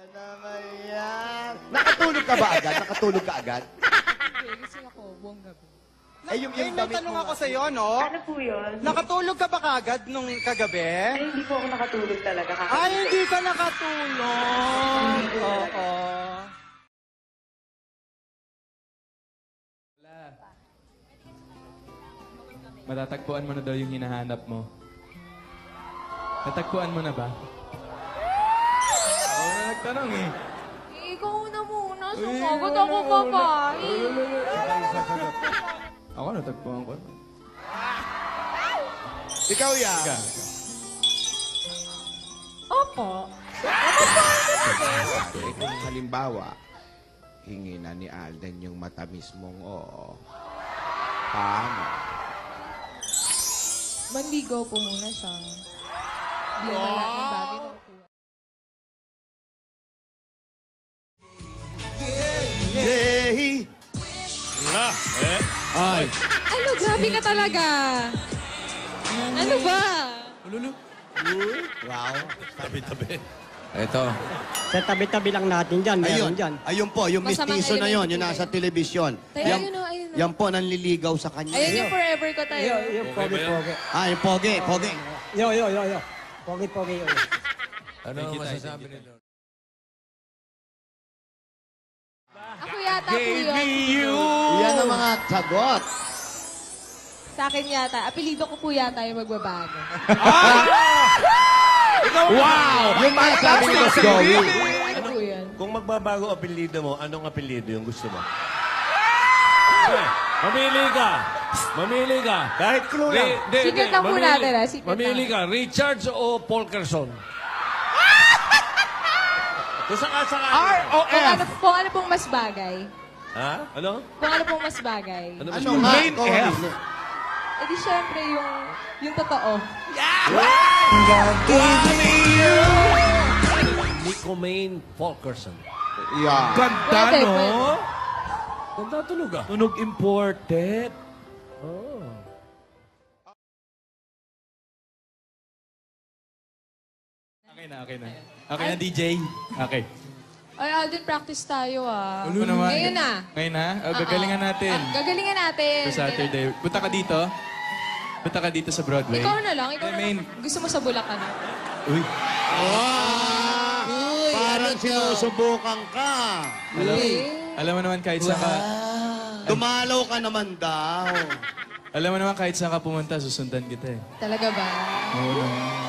naman yan. Nakatulog ka ba agad? Nakatulog ka agad? Hindi, kasi ako, buong gabi. Eh, yung May damit tanong mo ako sa'yo, no? Ano po yun? Nakatulog ka ba kagad nung kagabi? Ay, hindi po ako nakatulog talaga. Ay, hindi ka nakatulog. Oo. Matatagpuan mo na daw yung hinahanap mo. Natagpuan mo na ba? Ako na nagtanong eh. Ikaw na muna. Sumagot ako, babae. Ako natagpuan ko. Ikaw yan. Opo. Eh, kung halimbawa, hingi na ni Alden yung matamis mong oo, paano? Manligaw po muna siya. Hindi naman lahat ng bagay na nakuha. Yay! Ay! Ano, grabe ka talaga. Ano ba? Wow. Ito. Sa tabi-tabi lang natin dyan, Ayun. meron dyan. Ayun po, yung Masamang mistiso na yun, elemento yung po nasa yun. telebisyon. Tayo, ayun o, ayun o. Yan po, nanliligaw sa kanya. Ayun yung forever ko tayo. Yung pogi-pogi. Ah, yung pogi, pogi. Yo. Pogi-pogi yun. Ano masasabi nito? Ako yata po yun. Yan ang mga sagot. Sa akin yata. Apelido ko po yata yung magbabago. Wow! Yung mga sabi ni Boss Joey. Ano po yun? Kung magbabago apelido mo, anong apelido yung gusto mo? Mamili ka. Mamili ka. Kahit clue lang. Secret lang po natin, ah. Secret Mamili lang. ka. Richards o Polkerson? Kung saka. Kung ano pong mas bagay. Ha? Ano? Kung ano pong mas bagay. Ano Ano nga? Ikaw ang mamili. Eh di syempre yung totoo. Nico Maine Polkerson. Yeah. Ganda, Pwede, no? pwede. Ganda tunog ah. Tunog imported. Oh. Okay na. Okay na, DJ. Okay. Ay, Alden, practice tayo ah. Ano naman? Ngayon na. Ngayon na? Gagalingan natin. Gagalingan natin. Sa Saturday. Punta ka dito. Punta ka dito sa Broadway. Ikaw na lang. Ikaw Eh, na main. lang. Gusto mo sa Bulacan. Uy. Parang sinusubukan ka. Alam mo naman kahit saan ka... Dumalaw ka naman daw. Alam mo naman kahit saan ka pumunta, susundan kita eh. Talaga ba? Oo naman.